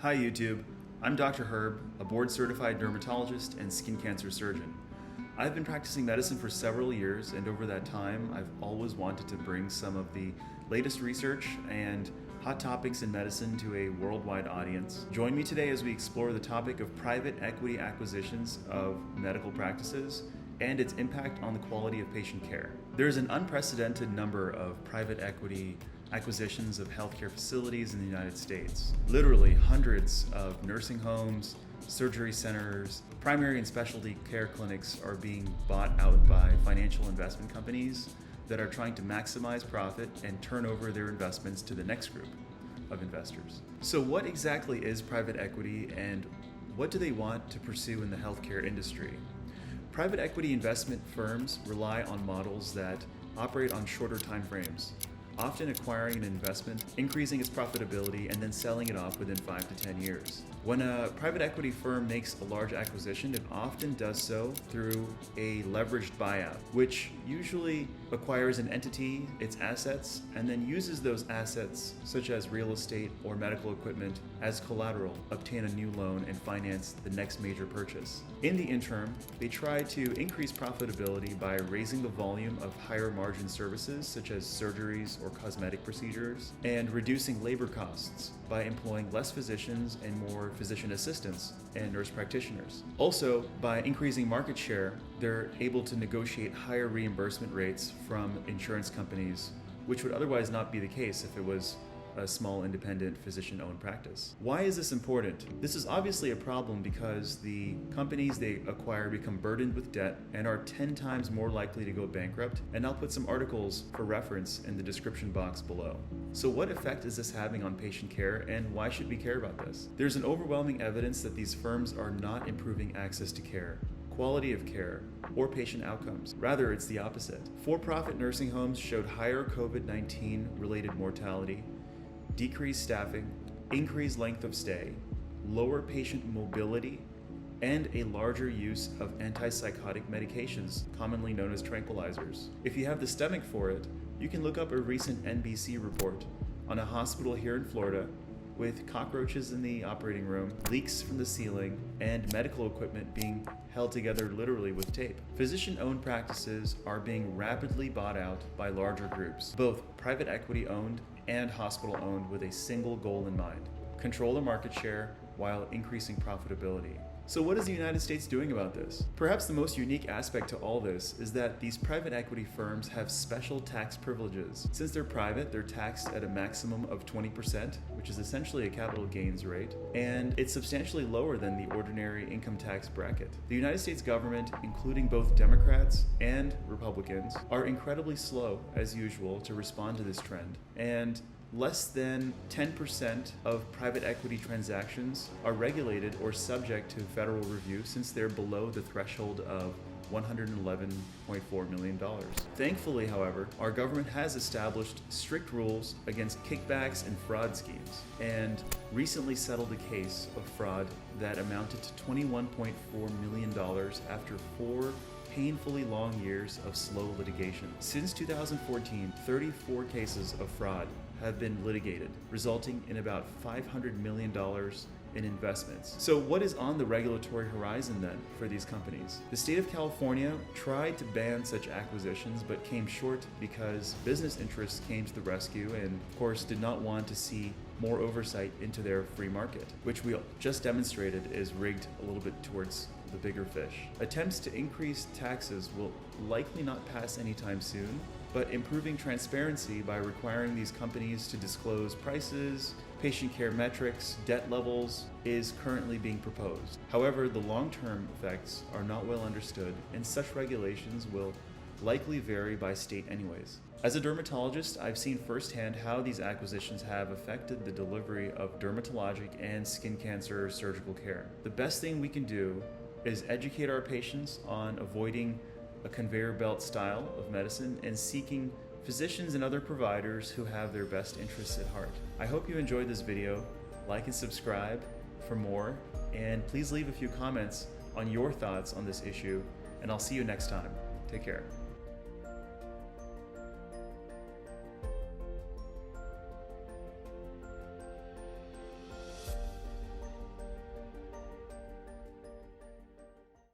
Hi YouTube, I'm Dr. Herb, a board-certified dermatologist and skin cancer surgeon. I've been practicing medicine for several years, and over that time I've always wanted to bring some of the latest research and hot topics in medicine to a worldwide audience. Join me today as we explore the topic of private equity acquisitions of medical practices and its impact on the quality of patient care. There's an unprecedented number of private equity acquisitions of healthcare facilities in the United States. Literally hundreds of nursing homes, surgery centers, primary and specialty care clinics are being bought out by financial investment companies that are trying to maximize profit and turn over their investments to the next group of investors. So what exactly is private equity and what do they want to pursue in the healthcare industry? Private equity investment firms rely on models that operate on shorter time frames, often acquiring an investment, increasing its profitability, and then selling it off within 5 to 10 years. When a private equity firm makes a large acquisition, it often does so through a leveraged buyout, which usually acquires an entity, its assets, and then uses those assets, such as real estate or medical equipment, as collateral, obtain a new loan, and finance the next major purchase. In the interim, they try to increase profitability by raising the volume of higher margin services, such as surgeries or cosmetic procedures, and reducing labor costs by employing less physicians and more physician assistants and nurse practitioners. Also, by increasing market share, they're able to negotiate higher reimbursement rates from insurance companies, which would otherwise not be the case if it was a small independent physician-owned practice. Why is this important? This is obviously a problem because the companies they acquire become burdened with debt and are 10 times more likely to go bankrupt, and I'll put some articles for reference in the description box below. So what effect is this having on patient care, and why should we care about this? There's an overwhelming evidence that these firms are not improving access to care, quality of care, or patient outcomes. Rather, it's the opposite. For-profit nursing homes showed higher COVID-19 related mortality, decreased staffing, increased length of stay, lower patient mobility, and a larger use of antipsychotic medications, commonly known as tranquilizers. If you have the stomach for it, you can look up a recent NBC report on a hospital here in Florida with cockroaches in the operating room, leaks from the ceiling, and medical equipment being held together literally with tape. Physician-owned practices are being rapidly bought out by larger groups, both private equity owned and hospital owned, with a single goal in mind: control the market share while increasing profitability. So what is the United States doing about this? Perhaps the most unique aspect to all this is that these private equity firms have special tax privileges. Since they're private, they're taxed at a maximum of 20%, which is essentially a capital gains rate, and it's substantially lower than the ordinary income tax bracket. The United States government, including both Democrats and Republicans, are incredibly slow, as usual, to respond to this trend, and less than 10% of private equity transactions are regulated or subject to federal review, since they're below the threshold of $111.4 million. Thankfully, however, our government has established strict rules against kickbacks and fraud schemes, and recently settled a case of fraud that amounted to $21.4 million after 4 painfully long years of slow litigation. Since 2014, 34 cases of fraud have been litigated, resulting in about $500 million in investments. So what is on the regulatory horizon then for these companies? The state of California tried to ban such acquisitions, but came short because business interests came to the rescue and, of course, did not want to see more oversight into their free market, which we just demonstrated is rigged a little bit towards the bigger fish. Attempts to increase taxes will likely not pass anytime soon, but improving transparency by requiring these companies to disclose prices, patient care metrics, debt levels is currently being proposed. However, the long-term effects are not well understood, and such regulations will likely vary by state anyways. As a dermatologist, I've seen firsthand how these acquisitions have affected the delivery of dermatologic and skin cancer surgical care. The best thing we can do is educate our patients on avoiding a conveyor belt style of medicine and seeking physicians and other providers who have their best interests at heart. I hope you enjoyed this video. Like and subscribe for more, and please leave a few comments on your thoughts on this issue, and I'll see you next time. Take care.